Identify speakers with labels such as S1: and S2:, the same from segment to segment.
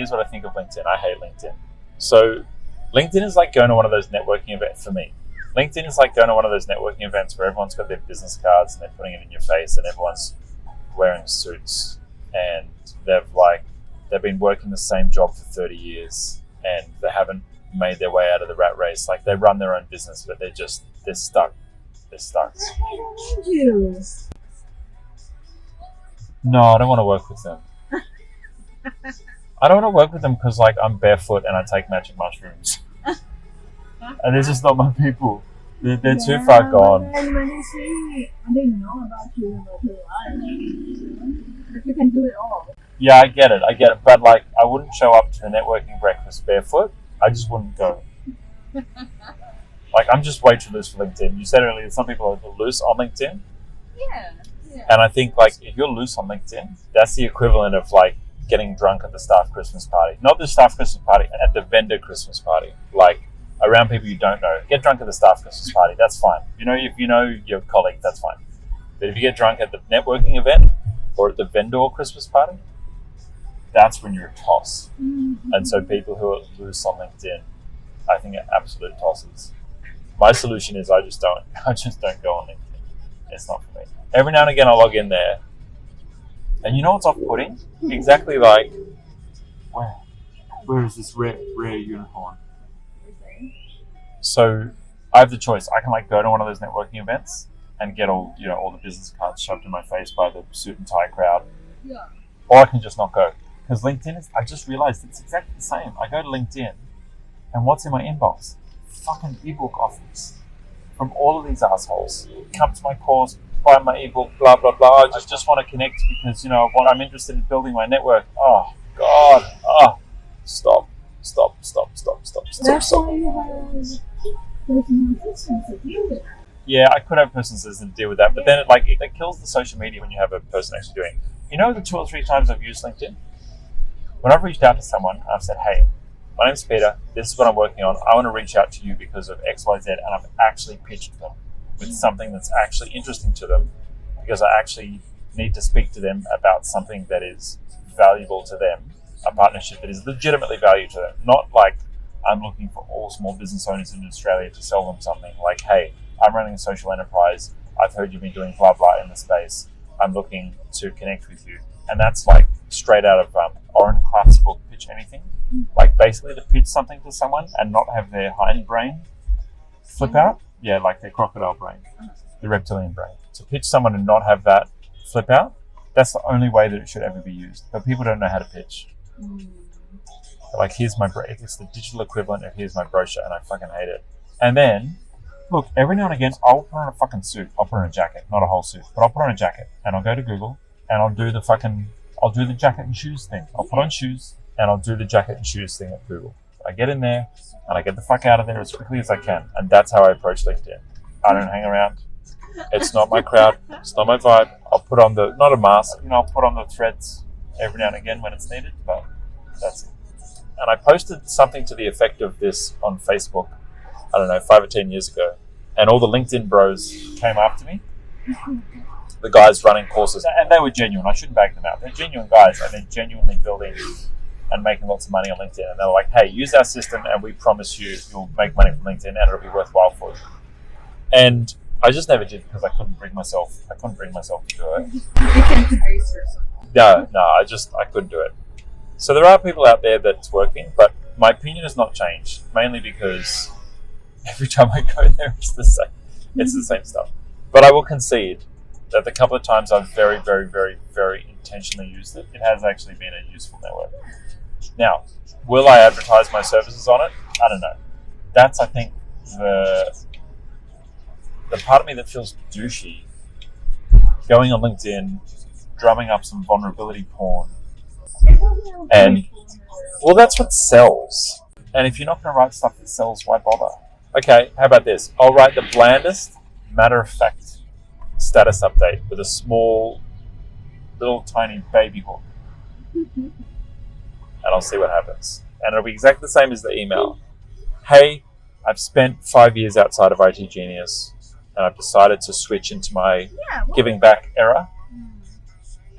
S1: here's what I think of LinkedIn. I hate LinkedIn. So LinkedIn is like going to one of those networking events for me. LinkedIn is like going to one of those networking events where everyone's got their business cards and they're putting it in your face and everyone's wearing suits and they've been working the same job for 30 years and they haven't made their way out of the rat race. Like they run their own business, but they're stuck. They're stuck.
S2: I need you.
S1: No, I don't want to work with them. I don't want to work with them because like I'm barefoot and I take magic mushrooms. And they're just not my people. They're too far gone.
S2: When they know about you, about your life, if you can do it all.
S1: Yeah, I get it. But like, I wouldn't show up to a networking breakfast barefoot. I just wouldn't go. Like, I'm just way too loose for LinkedIn. You said earlier, some people are loose on LinkedIn.
S2: Yeah.
S1: And I think like, if you're loose on LinkedIn, that's the equivalent of like getting drunk at the staff Christmas party. Not the staff Christmas party, at the vendor Christmas party. Like, around people you don't know. Get drunk at the staff Christmas party, that's fine. If you know your colleague, that's fine. But if you get drunk at the networking event or at the vendor Christmas party, that's when you're a toss.
S2: Mm-hmm.
S1: And so people who are loose on LinkedIn, I think are absolute tosses. My solution is I just don't go on LinkedIn. It's not for me. Every now and again I log in there. And you know what's off-putting? Exactly like, where is this rare unicorn? So I have the choice. I can like go to one of those networking events and get all the business cards shoved in my face by the suit and tie crowd.
S2: Yeah.
S1: Or I can just not go. Because LinkedIn I just realized it's exactly the same. I go to LinkedIn and what's in my inbox? Fucking ebook offers from all of these assholes. Come to my course, buy my ebook, blah, blah, blah. I just want to connect because, I'm interested in building my network. Oh, God. Oh, stop.
S2: That's why you have personal assistants to deal with that.
S1: Yeah, I could have a person assistant deal with that, but then it kills the social media when you have a person actually doing it. The 2 or 3 times I've used LinkedIn? When I've reached out to someone, I've said, hey, my name's Peter, this is what I'm working on. I want to reach out to you because of X, Y, Z, and I've actually pitched them with something that's actually interesting to them because I actually need to speak to them about something that is valuable to them, a partnership that is legitimately valuable to them. Not like I'm looking for all small business owners in Australia to sell them something. Like, hey, I'm running a social enterprise. I've heard you've been doing blah, blah in the space. I'm looking to connect with you. And that's like straight out of Oren Klaff's book, Pitch Anything. Like basically to pitch something to someone and not have their hind brain flip out. Yeah, like their crocodile brain, the reptilian brain. To pitch someone and not have that flip out, that's the only way that it should ever be used. But people don't know how to pitch. Like, here's my it's the digital equivalent of here's my brochure, and I fucking hate it. And then, look, every now and again, I'll put on a fucking suit. I'll put on a jacket, not a whole suit, but I'll put on a jacket, and I'll go to Google, and I'll do the jacket and shoes thing. I'll put on shoes, and I'll do the jacket and shoes thing at Google. I get in there, and I get the fuck out of there as quickly as I can, and that's how I approach LinkedIn. I don't hang around. It's not my crowd. It's not my vibe. I'll put on not a mask, I'll put on the threads every now and again when it's needed, but that's it. And I posted something to the effect of this on Facebook, I don't know, 5 or 10 years ago. And all the LinkedIn bros came after me. The guys running courses. And they were genuine. I shouldn't bag them out. They're genuine guys. And they're genuinely building and making lots of money on LinkedIn. And they were like, hey, use our system and we promise you'll make money from LinkedIn and it'll be worthwhile for you. And I just never did because I couldn't bring myself to do it.
S2: You can trace yourself.
S1: No, I couldn't do it. So there are people out there that's working, but my opinion has not changed, mainly because every time I go there, it's the same. It's the same stuff. But I will concede that the couple of times I've very, very, very, very intentionally used it, it has actually been a useful network. Now, will I advertise my services on it? I don't know. That's, I think, the part of me that feels douchey, going on LinkedIn, drumming up some vulnerability porn, and, well, that's what sells. And if you're not going to write stuff that sells, why bother? Okay, how about this? I'll write the blandest, matter-of-fact status update with a small, little tiny baby hook. And I'll see what happens. And it'll be exactly the same as the email. Hey, I've spent 5 years outside of IT Genius, and I've decided to switch into my giving back era.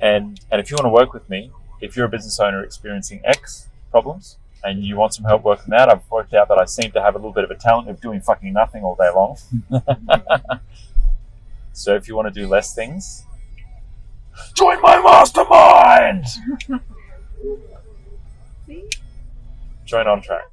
S1: And if you want to work with me, if you're a business owner experiencing X, problems and you want some help working that, I've worked out that I seem to have a little bit of a talent of doing fucking nothing all day long. So if you want to do less things, join my mastermind!
S2: See?
S1: Join On Track.